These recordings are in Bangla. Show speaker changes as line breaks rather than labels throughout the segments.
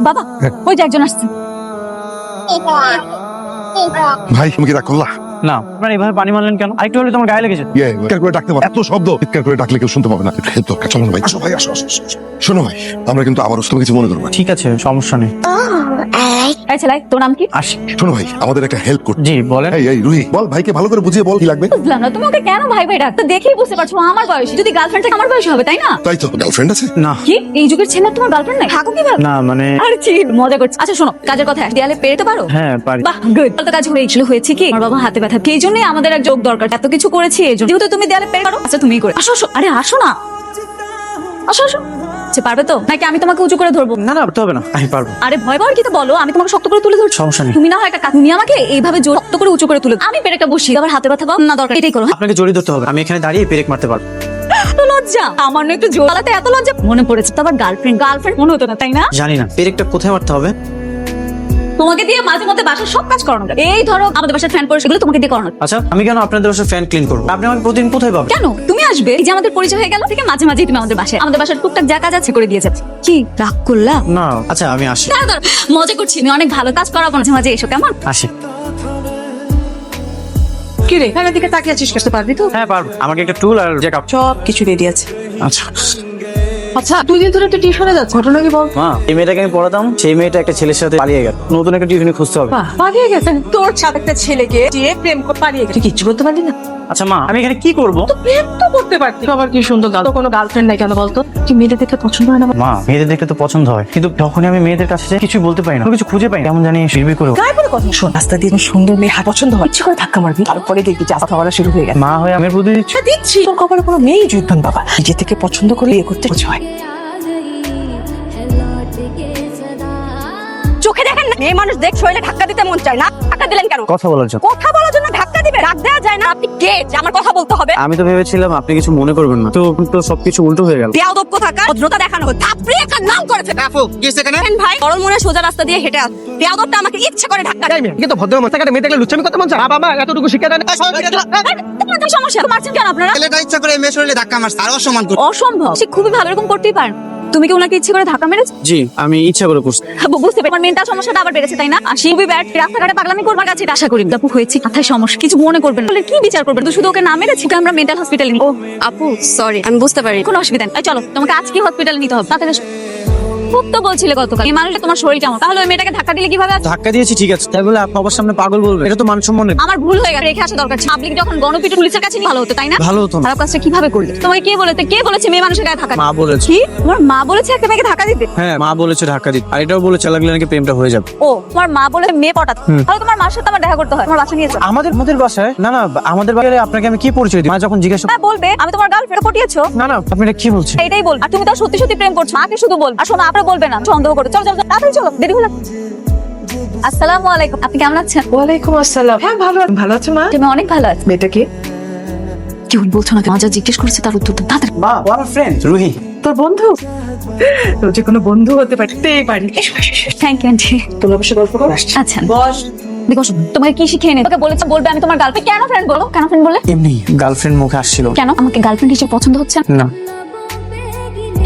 বাবা ওই যে একজন আসছে।
ভাই তুমি কি রাগ করলা?
না, আপনারা এইভাবে পানি মারলেন কেন? আরেকটু হলে তোমার গায়ে লেগেছে।
চিৎকার করে ডাকতে পারো? এত শব্দ চিৎকার করে ডাকলে কেউ শুনতে পাবে না। একটু হেল্প দরকার। চলো না ভাই, আসো ভাই, আসো আসো আসো। শোনো ভাই, আমরা কিন্তু আবার তুমি কিছু মনে করবো না।
ঠিক আছে, সমস্যা নেই।
এই ছেলে, তোর নাম কি?
আসি।
শোনো ভাই, আমাদের একটা হেল্প করতে।
জি বলেন।
এই রুহি, বল ভাইকে ভালো করে বুঝিয়ে বল কি লাগবে।
বুঝলাম না তুমি ওকে কেন ভাই ভাই ডাকতে, দেখেই বুঝতে পারছো আমার বয়সী। যদি গার্লফ্রেন্ড থাকে আমার বয়সী হবে, তাই না?
তাই তো, গার্লফ্রেন্ড আছে?
না
কি এই যুগের ছেলে তোমার গার্লফ্রেন্ড নাই? থাকো কিভাবে?
না মানে
আরে চিল, মজা করছি। আচ্ছা শোনো, কাজের কথা দেয়ালে পেরোতে পারো?
হ্যাঁ পারি।
বাহ গুড। তো কাজ হয়েছিল, হয়েছে কি আমার বাবা হাতে ব্যথা, এই জন্যই আমাদের এক যোগ দরকার। এত কিছু করেছি এই জন্য। যেহেতু তুমি দেয়ালে পেরে পারো, আচ্ছা তুমিই করে আসো। আসো, আরে আসো না, আসো আসো। আচ্ছা পারবে তো, নাকি আমি তোমাকে উঁচু করে ধরবো?
না না, করতে হবে না, আমি পারবো।
আরে ভয় পাওয়ার কি, তো বলো, আমি তোমাকে শক্ত করে তুলে ধরছি।
সমস্যা নেই।
তুমি না হয় একটা কাজ, তুমি আমাকে এইভাবে জোর শক্ত করে উঁচু করে তুলে দাও। আমি পেরেকটা বসি, আবার হাতে ব্যথা পাও না, দরকার এটাই করো।
আপনাকে জড়িয়ে ধরতে হবে, আমি এখানে দাঁড়িয়ে পেরেক মারতে পারবো।
এত লজ্জা, আমার না একটু জোর চালাতে এত লজ্জা। মনে পড়েছে তো আবার গার্লফ্রেন্ড মনে হতো না, তাই না?
জানি না পেরেকটা কোথায় মারতে হবে।
তোমাকে দিয়ে মাঝে মধ্যে বাসার সব কাজ করানো যায়। এই ধরো আমাদের বাসার ফ্যান পরিষ্কার, এগুলো তোমাকে দিয়ে করানো।
আচ্ছা আমি কেন আপনাদের বাসার ফ্যান ক্লিন করবো? আপনি আমাকে প্রতিদিন কোথায় পাবেন?
কেন তুমি আসবে? এই যে আমাদের পরিচয় হয়ে গেল, থেকে মাঝে মাঝেই তুমি আমাদের বাসার টুকটাক যা কাজ আছে করে দিয়ে যাচ্ছে। কি রাগ করলা?
না আচ্ছা আমি আসি।
দাঁড়াও, দাঁড়াও, মজা করছি, আমি অনেক ভালো কাজ করাবো, মাঝে মাঝে এসো কেমন?
আসি।
কি রে এখানের দিকে তাকিয়ে আছিস, করতে পারবি তো?
হ্যাঁ পারবো, আমাকে একটা টুল আর যে কাপ।
সব কিছু রেডি আছে।
আচ্ছা
আচ্ছা 2 দিন ধরে তুই টিউশনে যাচ্ছ, ঘটনা কি বল?
মা, এই মেয়েটাকে আমি পড়াতাম, সেই মেয়েটা একটা ছেলের সাথে পালিয়ে গেল। নতুন একটা টিউশনি খুঁজতে হবে।
বাহ, পালিয়ে গেছে তোর সাথে একটা ছেলেকে যে প্রেম করে পালিয়ে গেছে, তুই কিচ্ছু করতে পারলি না?
আচ্ছা মা, আমি এখানে কি করবো?
তো প্রেম তো করতে পারতি। সবার কি সুন্দর গাল, তো কোনো গার্লফ্রেন্ড নাই কেন বলতো? কি মেয়েদের দেখতে পছন্দ হয় না?
মা, মেয়েদের দেখতে তো পছন্দ হয়, কিন্তু যখনই আমি মেয়েদের কাছে যাই, কিছু বলতে পারি না, কিছু খুঁজে পাই না, কেমন জানি বিড়বিড় করে।
গায়ে পড়ে কথা শোন, রাস্তা দিয়ে কোনো সুন্দর মেয়ে পছন্দ হয়, ইচ্ছে করে ধাক্কা মারবি, তারপরে দেখবি যে কথা বলা শুরু হয়ে গেছে।
মা হয়ে আমি বুদ্ধি দিচ্ছি।
দিচ্ছি তোর কপালে কোনো মেয়েই জুটবেন বাবা, নিজে থেকে পছন্দ করে বিয়ে করতে কিছু হয়।
চোখে দেখেন না, মেয়ে মানুষ দেখ শরীরে ধাক্কা দিতে মন চায় না, ধাক্কা দিলেন কেন?
কথা বলার জন্য।
কথা বলার জন্য ধাক্কা দিবে? রাগ দেওয়া যায় না? আপনি কে যে আমার কথা বলতে হবে?
আমি তো ভেবেছিলাম আপনি কিছু মনে করবেন না, তো সবকিছু উল্টো হয়ে গেল।
বেয়াদব কোথাকার, ভদ্রতা দেখানো হচ্ছে, আপনি একটা নাম করেছেন।
আপু কি হইছে কেন?
ভাই সরল মনে সোজা রাস্তা দিয়ে হেঁটে আস, বেয়াদবটা আমাকে ইচ্ছে করে ধাক্কা দেয়।
কিন্তু ভদ্র মাস্টারকে মেয়ে দেখলে লুচ্চামি করতে মন চায়? বাবা মা এতটুকু শিক্ষা দেন।
তোমাদের সমস্যা, মারছেন কেন আপনারা?
ছেলেটা ইচ্ছা করে মেয়ে শরীরে ধাক্কা মারছে আর অসম্মান করে।
অসম্ভব, সে খুবই ভালো, এরকম করতেই পারেন। তুমি কি ওনাকে ইচ্ছে করে ধাক্কা মেরেছো?
জি আমি ইচ্ছা করে করছি।
বুঝতে পারি, আমার মেন্টাল সমস্যাটা আবার বেড়েছে, তাই না? আর খুবই ব্যাড, রাস্তাঘাটে পাগলামি করবার কাছে আশা করি আপু হয়েছে, মাথায় সমস্যা, কিছু মনে করবেন না। বলে কি বিচার করবেন? তো শুধু ওকে না মেরেছি, ওকে আমরা মেন্টাল হসপিটালে নিই। ও
আপু সরি, আমি বুঝতে পারি।
কোনো অসুবিধা নেই, এই চলো তোমাকে আজকে হসপিটালে নিতে হবে। তাড়াতাড়ি এসো। খুব তো বলছিলে গতকাল এই মানুষটা তোমার শরীর কেমন, তাহলে ওই মেয়েটাকে ধাক্কা দিলে কিভাবে?
ধাক্কা দিয়েছি ঠিক আছে, তাই বলে সবার সামনে পাগল বলবে? এটা তো মান সম্মানের।
আমার ভুল হয়ে গেছে, রেখে আসা দরকার ছিল। পাবলিক যখন গণপিটুনি পুলিশের কাছে নিয়ে ভালো হতো, তাই না?
ভালো হতো না।
খারাপ কাজটা কিভাবে করলে? তোমাকে কে বলেছে মেয়ে মানুষের গায়ে ধাক্কা দিতে?
মা বলেছে।
কি তোমার মা বলেছে একটা মেয়েকে ধাক্কা দিতে?
হ্যাঁ মা বলেছে ধাক্কা দিতে, আর এটাও বলেছে লাগলে নাকি প্রেমটা হয়ে যাবে।
ও তোমার মা বলে মেয়ে পটাতে, তাহলে তোমার মার সাথে আমার দেখা করতে হয়, তোমার বাসা নিয়ে যাও।
আমাদের বাসায়? না না, আমাদের বাসায় আপনাকে আমি কি পরিচয় দিই? মা যখন জিজ্ঞাসা
হ্যাঁ বলবে আমি তোমার গার্লফ্রেন্ড পটিয়েছো।
না না, আপনি এটা কি বলছেন?
এটাই বল, আর তুমি তো সত্যি সত্যি প্রেম করছো। মাকে শুধু বল, আর শোনো আপনারা বলবে না, সন্দেহ করো। চলো চলো চলো, তাড়াতাড়ি চলো, দেরি হলো। আসসালামু আলাইকুম, আপনি কেমন আছেন?
ওয়ালাইকুম আসসালাম। হ্যাঁ ভালো ভালো আছে মা।
তুমি অনেক ভালো আছি।
মেয়েটাকে
কি বলছো না? যা জিজ্ঞেস করছে তার উত্তর দাও তাড়াতাড়ি।
মা, ও আমার ফ্রেন্ড রুহি।
তোর বন্ধু? তোর যে কোনো বন্ধু হতে পারতেই পারি।
থ্যাংক ইউ আন্টি।
তোর অবশ্যই গল্প কর।
আচ্ছা
বস।
দেখো শোনো, তোমাকে কি শিখিয়ে নে? তোকে বলেছে বলবে আমি তোমার গার্লফ্রেন্ড। কেন ফ্রেন্ড বলো? কেন ফ্রেন্ড বলে?
এমনি গার্লফ্রেন্ড মুখে আসছিল।
কেন আমাকে গার্লফ্রেন্ড হিসেবে পছন্দ হচ্ছে না?
না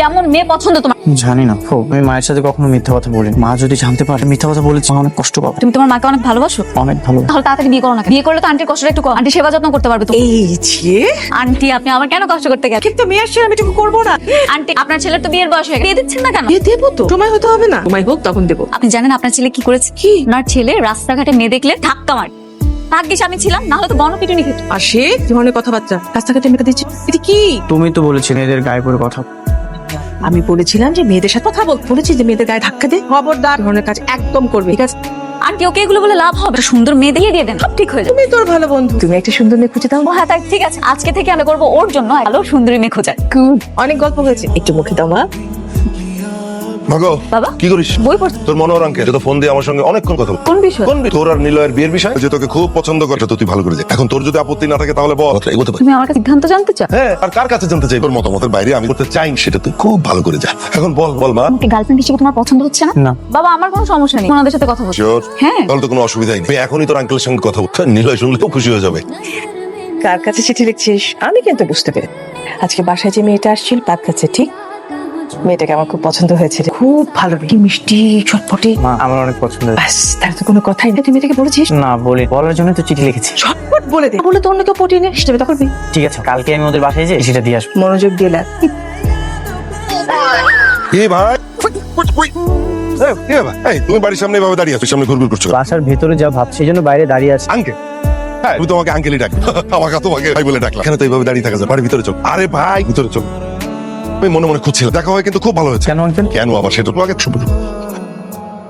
কেমন মেয়ে পছন্দ তোমার?
জানি না, আমি মায়ের সাথে কখনো মিথ্যা কথা বলি। মা যদি জানতে পারে মিথ্যা কথা বলেছি, মা অনেক কষ্ট পাবে।
তুমি তোমার মাকে অনেক ভালোবাসো?
অনেক ভালো।
তাহলে তাড়াতাড়ি বিয়ে করো না। বিয়ে করলে তো আন্টির কষ্টটা একটু কম, আন্টি সেবা যত্ন করতে পারবে তো।
এই যে
আন্টি আপনি আমার কেন কষ্ট করতে গেলেন?
কিন্তু মেয়ে আসছে, আমি এটুকু করবো না।
আন্টি আপনার ছেলের তো বিয়ের বয়স হয়ে গেছে, বিয়ে দিচ্ছেন না কেন?
বিয়ে দেবো তো, সময় হতে হবে না? সময় হোক তখন দেবো।
আপনি জানেন আপনার ছেলে কি করেছে?
কি?
আপনার ছেলে রাস্তাঘাটে মেয়ে দেখলে ধাক্কা মারে। ভাগ্যিস আমি ছিলাম, না হলে তো গণপিটুনি খেত।
আর সে ধরনের কথাবার্তা রাস্তাঘাটে মেয়েটা দিচ্ছে, এটা কি?
তুমি তো বলেছিলে এদের গায়ে পড়ে কথা।
আমি বলেছিলাম যে মেয়েদের সাথে কথা বল, বলেছি যে মেয়েদের গায়ে ধাক্কা দে, খবরদার ধরনের কাজ একদম করবে, ঠিক আছে?
আন্টি ওকে এগুলো বলে লাভ হবে? একটা সুন্দর মেয়ে দিয়ে দেন, সব ঠিক হয়ে যাবে।
তুমি তোর ভালো বন্ধু, তুমি একটা সুন্দর মেয়ে খুঁজে দাও।
ও হ্যাঁ তাই ঠিক আছে, আজকে থেকে আমি করবো ওর জন্য ভালো সুন্দরী মেয়ে খোঁজা।
গুড, অনেক গল্প হয়েছে, একটু মুখে দাও মা।
ভাগো
বাবা
কি করিস?
বই পড়ছি।
তোর মনোহর আঙ্কেল তো ফোন দিয়ে আমার সঙ্গে অনেকক্ষণ কথা বল।
কোন বিষয়?
তোর আর নিলয়ের বিয়ের বিষয়, যে তোকে খুব পছন্দ করে, তো তুই ভালো করে দে। এখন তোর যদি আপত্তি না থাকে তাহলে বল, এগোতে পারি।
তুমি আমার কাছে সিদ্ধান্ত জানতে চাও?
হ্যাঁ, আর কার কাছে জানতে চাই? তোর মতামতের বাইরে আমি করতে চাই, সেটা তুই খুব ভালো করে যা। এখন বল বল মা।
আমাকে গার্লফ্রেন্ড হিসেবে তোমার পছন্দ হচ্ছে না?
না।
বাবা আমার কোনো সমস্যা নেই, ওনাদের সাথে কথা বলছি।
শিওর?
হ্যাঁ।
তাহলে তো কোনো অসুবিধাই নেই। আমি এখনই তোর আঙ্কেলের সঙ্গে কথা বলছি, নিলয় শুনলেও খুশি হয়ে যাবে।
কার কাছে চিঠি লিখছিস? আমি কিন্তু বুঝতে পেরে আজকে বাসায় যে মেয়েটা আসছিল তার কাছে, ঠিক? মেয়েটাকে আমার খুব পছন্দ হয়েছে রে। খুব ভালো মেয়ে। কি মিষ্টি চটপটে।
মা আমার অনেক পছন্দ হয়েছে।
ব্যাস তার তো কোনো কথাই নেই। তুই মেয়েটাকে বলেছিস?
না বলি, বলার জন্য তো চিঠি লিখেছি।
চটপট বলে দে, বলে তো অন্য কেউ পটিয়ে নিয়ে হিসেবে তা করবি।
ঠিক আছে, কালকে আমি ওদের বাসায় যাই, সেটা দিয়ে আসবো।
মনোযোগ দিয়ে লেখ।
এ ভাই এই তুমি বাড়ির সামনে এভাবে দাঁড়িয়ে আছো, সামনে ঘুরঘুর করছো।
বাসার ভেতরে যা ভাবছি, এই জন্য বাইরে দাঁড়িয়ে আছি।
আঙ্কেল, হ্যাঁ তুমি তোমাকে আঙ্কেলই ডাকি, আমাকে তোমাকে ভাই বলে ডাকলাম। কেন তো এইভাবে দাঁড়িয়ে থাকা যায়? বাড়ির ভিতরে চল। আরে ভাই ভিতরে চল। আমি মনে মনে খুঁজছিলাম, দেখা হয় কিন্তু খুব ভালো হয়েছে।
কেন আঙ্কেল?
কেন আবার সেটা তোমাকে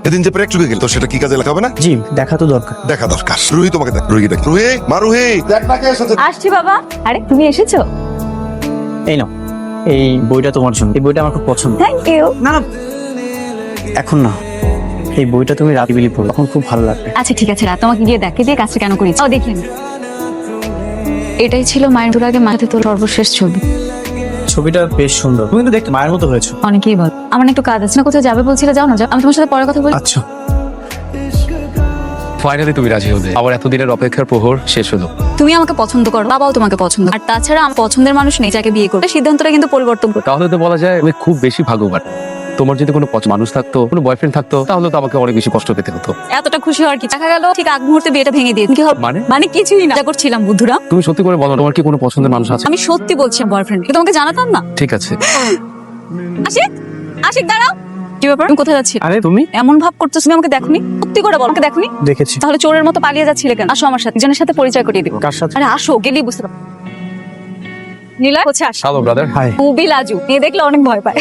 এদিন যে প্রেক চুকে গেল, তো সেটা কি কাজে লেখা হবে না?
জি, দেখা তো দরকার।
দেখা দরকার। রুহি তোমাকে দেখ, রুহি দেখ। রুহি, মা রুহি, দেখ না কে এসেছে।
আসছি বাবা। আরে তুমি এসেছো?
এই নাও, এই বইটা তোমার জন্য। এই বইটা আমার খুব পছন্দ।
Thank you.
না না,
এখন না, এই বইটা তুমি রাতে বিলি পড়ো, তখন খুব ভালো লাগবে।
আচ্ছা ঠিক আছে, রাত তোমাকে গিয়ে দেখে দিয়ে কাজটা কেন করেছি ও দেখলেন। এটাই ছিল মায়ের তোর আগে মাঝে তোর সর্বশেষ ছবি।
ছবিটা বেশ সুন্দর, তুমি কিন্তু দেখতে মায়ের মতো হয়েছো।
অনেকেই বল। আমার না একটু কাজ আছে, না কোথাও যাবে বলছিলে, যাও না যাও, আমি তোমার সাথে পরে কথা বলি।
আচ্ছা,
ফাইনালি তুমি রাজি হলে। আবার এতদিনের অপেক্ষার প্রহর শেষ হলো।
তুমি আমাকে পছন্দ করো, বাবাও তোমাকে পছন্দ, আর তাছাড়া আমার পছন্দের মানুষ নেই যাকে বিয়ে করবে। সিদ্ধান্তটা কিন্তু পরিবর্তন করো।
তাহলে তো বলা যায় তুমি খুব বেশি ভাগ্যবান। তোমার যদি কোনো মানুষ থাকতো, কোনো বয়ফ্রেন্ড থাকতো, তাহলে তো আমাকে অনেক বেশি কষ্ট পেতে হতো।
এতটা খুশি হওয়ার কি, দেখা গেল ঠিক আগ মুহূর্তে বিয়েটা ভেঙে দিয়ে কি হবে?
মানে?
মানে কিছুই না, যা করছিলাম বুদ্ধুরা।
তুমি সত্যি করে বলো, তোমার কি কোনো পছন্দের মানুষ আছে?
আমি সত্যি বলছি, বয়ফ্রেন্ড তোমাকে জানাতাম না।
ঠিক আছে।
আশিক, আশিক দাঁড়াও। কি ব্যাপার, তুমি কোথায় যাচ্ছি?
আরে তুমি
এমন ভাব করছো, তুমি আমাকে দেখোনি? সত্যি করে বলো, আমাকে দেখোনি?
দেখেছি।
তাহলে চোরের মতো পালিয়ে যাচ্ছিলে কেন? আসো আমার সাথে, জনের সাথে পরিচয় করিয়ে দিব।
কার সাথে?
আরে আসো, গেলেই বুঝতে পারবো। নীলয় হচ্ছে আশিক।
Hello brother.
হাই।
খুবই লাজু, মেয়ে দেখলে অনেক ভয় পায়।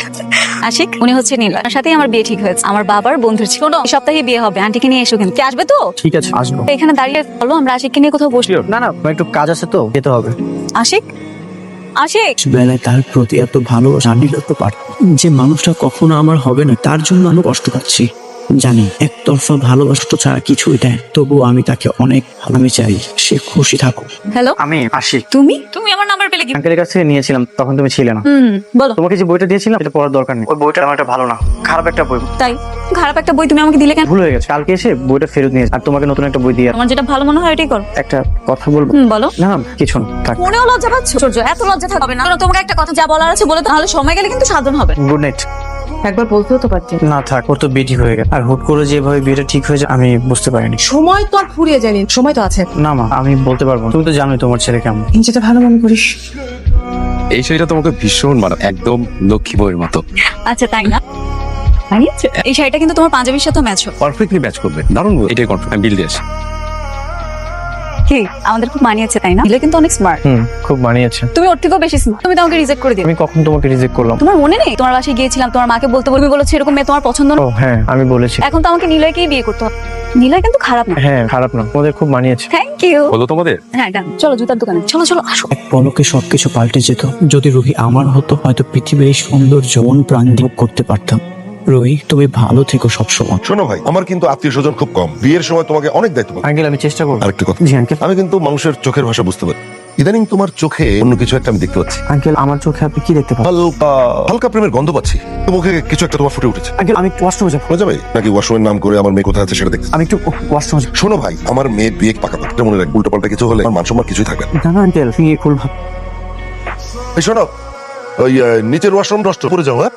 আশিক, উনি হচ্ছে নীলয়, তার সাথেই আমার বিয়ে ঠিক হয়েছে। আমার বাবার বন্ধুর ছিল। এই সপ্তাহে বিয়ে হবে, আন্টিকে নিয়ে এসো। কিন্তু কে আসবে তো?
ঠিক আছে, আসবো।
এখানে দাঁড়িয়ে বলো, আমরা আশিককে নিয়ে কোথাও বসবো।
না না, আমার একটু কাজ আছে তো, যেতে হবে।
আশিক, আশিক।
বেলায় তার প্রতি এত ভালোবাসা নিলে তো পারত। যে মানুষটা কখনো আমার হবে না, তার জন্য আমি কষ্ট পাচ্ছি। জানি একতরফা ভালোবাসা তো ছাড়া কিছুই দেয়, তবুও আমি তাকে অনেক ভালো। আমি চাই সে খুশি থাকুক।
হ্যালো,
আমি আসি।
তুমি আমার নাম্বার পেলে কি?
আঙ্কেলের কাছ থেকে নিয়েছিলাম, তখন তুমি ছিলে না।
বলো।
তোমাকে যে বইটা দিয়েছিলাম এটা পড়ার দরকার নেই। ওই বইটা আমার একটা ভালো না, খারাপ একটা বই।
তাই? খারাপ একটা বই তুমি আমাকে দিলে কেন?
ভুল হয়ে গেছে, কালকে এসে বইটা ফেরত নিয়ে আর তোমাকে নতুন একটা বই দিয়ে।
তোমার যেটা ভালো মনে হয় এটাই করো।
একটা কথা বলবো?
বলো।
না না, কিছু না, থাক।
মনেও লজ্জা পাচ্ছ? সূর্য, এত লজ্জা থাকবে না। তোমাকে একটা কথা যা বলার আছে বলে, তাহলে সময় গেলে কিন্তু সাধন হবে।
Good night.
একবার বলতেও তো পারতি।
না থাক, ওর তো বিয়ে ঠিক হয়ে গেছে। আর হুট করে যেভাবে বিয়েটা ঠিক হয়ে যায় আমি বুঝতে পারিনি।
সময় তো আর ফুরিয়ে যায়নি, সময় তো আছে।
না মা, আমি বলতে পারবো না। তুমি তো জানোই তোমার ছেলে কেমন।
যেটা ভালো মনে করিস।
এই শাড়িটা তোমাকে ভীষণ মানায়, একদম লক্ষ্মী বউয়ের মতো।
আচ্ছা তাই না? মানিয়েছে? এই শাড়িটা কিন্তু তোমার পাঞ্জাবির সাথে ম্যাচ হবে।
পারফেক্টলি ম্যাচ করবে, দারুণ। এটাই কনফার্ম, আমি বিল দিয়ে আসি।
কি আমাদের খুব মানিয়েছে তাই না? দিলে কিন্তু অনেক স্মার্ট।
খুব মানিয়েছে।
তুমি ওর থেকেও বেশি স্মার্ট। তুমি তো আমাকে রিজেক্ট করে দিও।
আমি কখন তোমাকে রিজেক্ট করলাম?
তোমার মনে নেই? তোমার বাসায় গিয়েছিলাম, তোমার মাকে বলতে বলবি বলেছে এরকম মেয়ে তোমার পছন্দ না।
ও হ্যাঁ, আমি বলেছি।
এখন তো আমাকে নিলয়কেই বিয়ে করতে হবে। নিলয় কিন্তু খারাপ না।
হ্যাঁ, খারাপ না, তোমাদের খুব মানিয়েছে।
Thank you.
বলো তোমাদের।
হ্যাঁ ডান, চলো জুতার দোকানে। চলো চলো আসো।
এক পলকে সবকিছু পাল্টে যেত। যদি রুহি আমার হতো, হয়তো পৃথিবীর এই সৌন্দর্য মন প্রাণ দিয়ে ভোগ করতে পারতাম। রুহি, তুমি ভালো থেকো সবসময়।
শোনো ভাই, আমার কিন্তু আত্মীয় স্বজন খুব কম। বিয়ের সময় তোমাকে অনেক দায়িত্ব পাবো।
আঙ্কেল, আমি চেষ্টা করবো।
আরেকটা কথা,
জি আঙ্কেল।
আমি কিন্তু মানুষের চোখের ভাষা বুঝতে পারি। ইদানিং তোমার চোখে অন্য কিছু একটা আমি দেখতে পাচ্ছি।
আঙ্কেল, আমার চোখে আপনি কি দেখতে পান?
হালকা হালকা প্রেমের গন্ধ পাচ্ছি। মুখে কিছু একটা তোমার ফুটে উঠেছে।
আঙ্কেল, আমি ওয়াশরুমে যাবো।
হয়ে যাবে নাকি ওয়াশরুমের নাম করে আমার মেয়ে কোথায় আছে সেটা দেখতে?
আমি একটু ওয়াশরুমে যাবো।
শোনো ভাই, আমার মেয়ের বিয়ে পাকা পাকা, মনে রাখ। উল্টো পাল্টা কিছু হলে আমার মান সম্মান কিছুই থাকবে না।
না না আঙ্কেল, তুমি ফুল ভাব।
এই শোনো, ওই নিচের ওয়াশরুম ডস্ট পরে যাও। হ্যাঁ,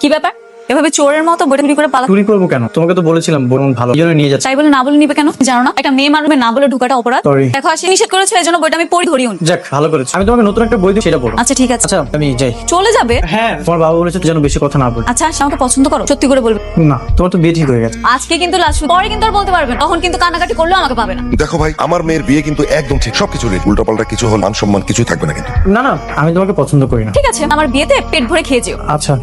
কি ব্যাপার? এভাবে চোরের মতো বইটা চুরি করে পালা?
চুরি করবো কেন? তোমাকে তো বলেছিলাম বোন ভালো, এই জন্য নিয়ে যাচ্ছি।
তাই বলে না বলে নিবে কেন? জানো না একটা মেয়ে মানুষে না বলে ঢোকাটা অপরাধ।
Sorry.
দেখো আসি নিষেধ করেছে, এই জন্য বইটা আমি পড়ি ধরিও নি।
যাক, ভালো করেছো। আমি তোমাকে নতুন একটা বই দিই, সেটা পড়ো।
আচ্ছা ঠিক আছে।
আচ্ছা, আমি যাই।
চলে যাবে?
হ্যাঁ, তোমার বাবা বলেছে যেন বেশি কথা না বলি।
আচ্ছা আসি, আমাকে পছন্দ করো? সত্যি করে বলবে।
না, তোমার তো বিয়ে ঠিক হয়ে গেছে।
আজকে কিন্তু লাস্ট, পরে কিন্তু আর বলতে পারবে না। তখন কিন্তু কান্নাকাটি করলেও আমাকে পাবে না।
দেখো ভাই, আমার মেয়ের বিয়ে কিন্তু একদম ঠিক, সবকিছু রেডি। উল্টো পাল্টা কিছু হল মান সম্মান কিছুই থাকবে না কিন্তু।
না না, আমি তোমাকে পছন্দ করি না।
ঠিক আছে, আমার বিয়েতে পেট ভরে খেয়ে যেও।
আচ্ছা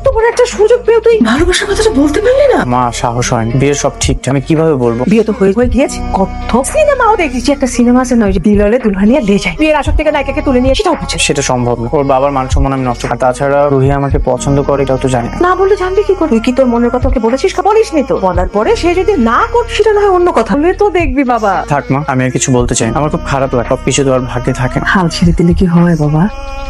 তোমার একটা সুযোগ পেয়ে তুই ভালোবাসার কথাটা বলতে পারলি না?
মা, সাহস হয়নি। বিয়ের সব ঠিকঠাক, আমি কিভাবে বলবো?
বিয়ে তো হয়ে গিয়েছে। কত সিনেমাও দেখেছি। একটা সিনেমা আছে নয়, দিললে দুলহানিয়া লে যায়। বিয়ের আসর থেকে নায়িকাকে তুলে নিয়ে সেটাও বুঝে।
সেটা সম্ভব না, ওর বাবার মান সম্মান আমি নষ্ট। আর তাছাড়া রুহি আমাকে পছন্দ করে এটাও তো জানি না।
না বললে জানবি কি করে? তুই কি তোর মনের কথা ওকে বলেছিস? বলিসনি তো। বলার পরে সে যদি না করছে, সেটা না হয় অন্য কথা। বলে তো দেখবি বাবা।
থাক মা, আমি আর কিছু বলতে চাই না। আমার খুব খারাপ লাগে, সবকিছু তো আর ভাগ্যে থাকে না।
হাল ছেড়ে দিলে কি হয় বাবা?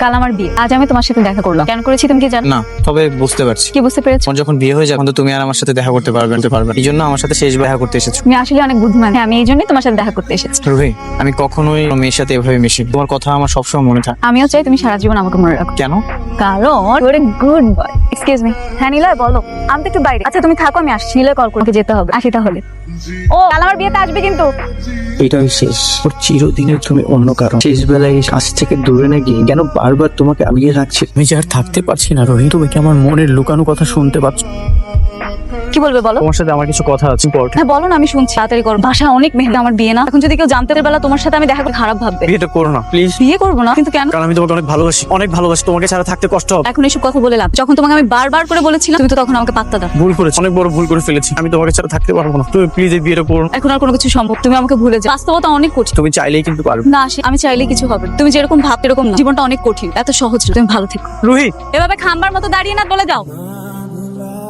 কাল আমার বিয়ে, আজ আমি তোমার সাথে দেখা করলাম। কেন করেছি তুমি কি জানো?
না, তবে বুঝতে পারছি।
কি বুঝতে পেরেছো?
তোমার যখন বিয়ে হয়ে যাবে তখন তো তুমি আর আমার সাথে দেখা করতে পারবে না। এই জন্য আমার সাথে শেষ দেখা করতে এসেছো।
তুমি আসলে অনেক বুদ্ধিমান। হ্যাঁ, আমি এই জন্যই তোমার সাথে দেখা করতে এসেছি।
রুহি, আমি কখনোই কোনো মেয়ের সাথে এভাবে মিশি। তোমার কথা আমার সবসময় মনে থাকে।
আমিও চাই তুমি সারা জীবন আমাকে মনে রাখো।
কেন?
কারণ ওরে গুড বয়। Excuse me. হ্যাঁ নিলয় বলো। আমি তো একটু বাইরে। আচ্ছা তুমি থাকো, আমি আসছি। নিলয় কল করতে যেতে হবে। আসি তাহলে। ও কাল আমার বিয়েতে আসবে কিন্তু।
এটাই শেষ। ওর চিরদিনের তুমি অন্য কারণ। শেষ বেলায় এই কাছ থেকে দূরে না গিয়ে কেন বারবার তোমাকে আগিয়ে রাখছি? আমি যে আর থাকতে পারছি না রোহিত। তুমি কি আমার মনের লুকানো কথা শুনতে পাচ্ছ?
কি বলবে বলো?
তোমার সাথে আমার কিছু কথা আছে ইম্পর্টেন্ট।
হ্যাঁ বলো না, আমি শুনছি। তাড়াতাড়ি করো। বাসায় অনেক মেহেন্দি। আমার বিয়ে না, এখন যদি কেউ জানতে পারে বেলা তোমার সাথে আমি দেখা করে খারাপ ভাববে।
বিয়েটা করো না প্লিজ।
বিয়ে করবো না কিন্তু কেন?
কারণ আমি তোমাকে অনেক ভালোবাসি, অনেক ভালোবাসি। তোমাকে ছাড়া থাকতে কষ্ট হবে।
এখন এসব কথা বলে লাভ। যখন তোমাকে আমি বারবার করে বলেছিলাম তুমি তো তখন আমাকে পাত্তা দাও।
ভুল করেছি, অনেক বড় ভুল করে ফেলেছি। আমি তোমাকে ছাড়া থাকতে পারবো না। তুমি প্লিজ এই বিয়েটা করো না।
এখন আর কোনো কিছু সম্ভব। তুমি আমাকে ভুলে যাও। বাস্তবতা অনেক কঠিন।
তুমি চাইলেই কিন্তু পারবে
না আমি চাইলেই কিছু হবে না। তুমি যেরকম ভাবতে এরকম না। জীবনটা অনেক কঠিন, এত সহজ না। তুমি ভালো থেকো।
রুহি।
এভাবে খাম্বার মতো দাঁড়িয়ে না বলে যাও।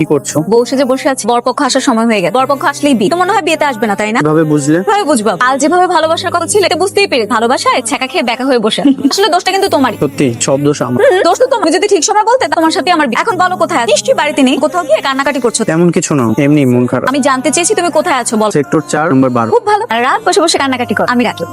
কি করছো?
বউ সেজে বসে আছে। বরপক্ষ আসার সময় হয়ে গেছে। বরপক্ষ আসলেই বিয়ে। তো মনে হয় বিয়েতে আসবে না, তাই না?
কিভাবে বুঝলে?
ভাবে বুঝবা। আল যেভাবে ভালোবাসার কথা ছিল এটা বুঝতেই পেরে ভালোবাসায় ছ্যাঁকা খেয়ে বেকা হয়ে বসে। আসলে দোষটা কিন্তু তোমারই।
সত্যি সব দোষ আমার।
দোষ তো তোমার। যদি ঠিক সময় বলতে তোমার সাথে আমার বিয়ে। এখন বলো কোথায় আছো? নিশ্চয়ই বাড়িতে নেই। কোথাও গিয়ে কান্নাকাটি করছো।
তেমন কিছু না, এমনি মন খারাপ।
আমি জানতে চেয়েছি তুমি কোথায় আছো বল।
সেক্টর 4 নম্বর 12।
খুব ভালো। আর রাত বসে বসে কান্নাকাটি কর। আমি রাখি।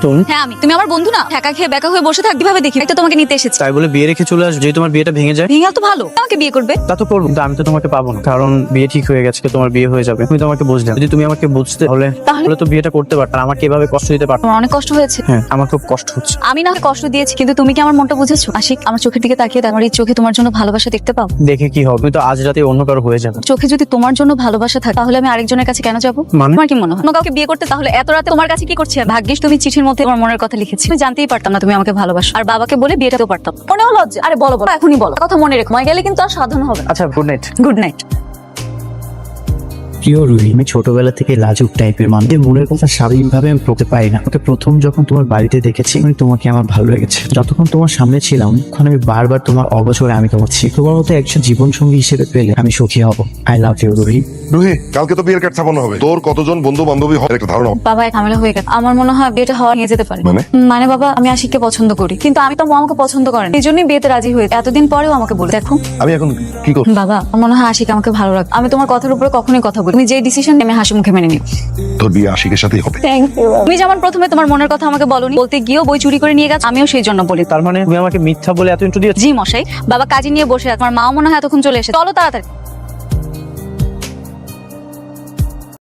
তুমি?
হ্যাঁ আমি। তুমি আমার বন্ধু না? ঠেকা খেয়ে বেকা হয়ে বসে থাক কিভাবে দেখি? একটা তোমাকে নিতে এসেছি।
তাই বলে বিয়ে রেখে চলে আসবে? যদি তোমার বিয়েটা ভেঙে যায়?
ভেঙে তো ভালো। আমাকে বিয়ে করবে?
তা তো করবো, কিন্তু আমি তো তোমাকে পাবো না। কারণ বিয়ে ঠিক হয়ে গেছে, তোমার বিয়ে হয়ে যাবে। তুমি তোমাকে বুঝলে। যদি তুমি আমাকে বুঝতে তাহলে তো বিয়েটা করতে পারতাম। আমাকে এভাবে কষ্ট দিতে পারতাম।
তোমার অনেক কষ্ট হয়েছে।
হ্যাঁ, আমার খুব কষ্ট হচ্ছে।
আমি না হয় কষ্ট দিয়েছি, কিন্তু তুমি কি আমার মনটা বুঝেছো? আশিক, আমার চোখের দিকে তাকিয়ে দাও। আমার এই চোখে তোমার জন্য ভালোবাসা দেখতে পাও?
দেখে কি হবে? তুমি তো আজ রাতে অন্য কারো হয়ে যাবে।
চোখে যদি তোমার জন্য ভালোবাসা থাকে তাহলে আমি আরেকজনের কাছে কেন যাবো?
মানে?
তোমার কি মনে হয় অন্য কাউকে বিয়ে করতে? তাহলে এত রাতে তোমার কাছে কি করছি? ভাগ্যিস তুমি চিঠির মধ্যে তোমার মনের কথা লিখেছি। আমি জানতেই পারতাম না তুমি আমাকে ভালোবাসো। আর বাবাকে বলে বিয়েটাও পারতাম। মনে হলো লজ্জা। আরে বলো বলো, এখনই বলো। কথা মনে রেখো। মনে গেলে কিন্তু আর সাধন হবে না।
আচ্ছা, গুড নাইট।
Good night.
প্রিয় রুহি, আমি ছোটবেলা থেকে লাজুক টাইপের মানুষ। মনের কথা স্বাভাবিকভাবে আমি প্রকাশ পাই না। ওকে প্রথম যখন তোমার বাড়িতে দেখেছি তোমাকে আমার ভালো লেগেছে। যতক্ষণ তোমার সামনে ছিলাম তখন আমি বারবার তোমার অগোচরে আমি তোমার তোমার মতো একজন জীবন সঙ্গী হিসেবে পেলে আমি সুখী হব। I love you Ruhi.
Ruhi, কালকে তো বিয়ের কার্ড ছাপানো হবে। তোর কতজন বন্ধু বান্ধবী হয় একটা ধারণা?
বাবা এক ঝামেলা হয়ে গেছে। আমার মনে হয় বিয়েটা হওয়া নিয়ে যেতে পারে। মানে বাবা, আমি আশিককে পছন্দ করি, কিন্তু আমি তো আমাকে পছন্দ করেন। এই জন্যই বিয়েতে রাজি হয়েছে। এতদিন পরেও আমাকে বলে দেখো।
আমি এখন কি করব?
বাবা, আমার মনে হয় আশিক আমাকে ভালো রাখে। আমি তোমার কথার উপরে কখনোই কথা বলি। তুমি যে ডিসিশন আমি হাসি মুখে মেনে নিই।
তোর বিয়ে আশিকের সাথেই হবে।
Thank you. তুমি যেমন প্রথমে তোমার মনের কথা আমাকে বলোনি, বলতে গিয়েও বই চুরি করে নিয়ে গেছে। আমিও সেই জন্য বলি।
তার মানে তুমি আমাকে মিথ্যা বলে এত ইন্ট্রো দিয়েছো?
জি মশাই। বাবা কাজে নিয়ে বসে আছে। আমার মাও মনে হয় এতক্ষণ চলে এসেছে। চলো তাড়াতাড়ি।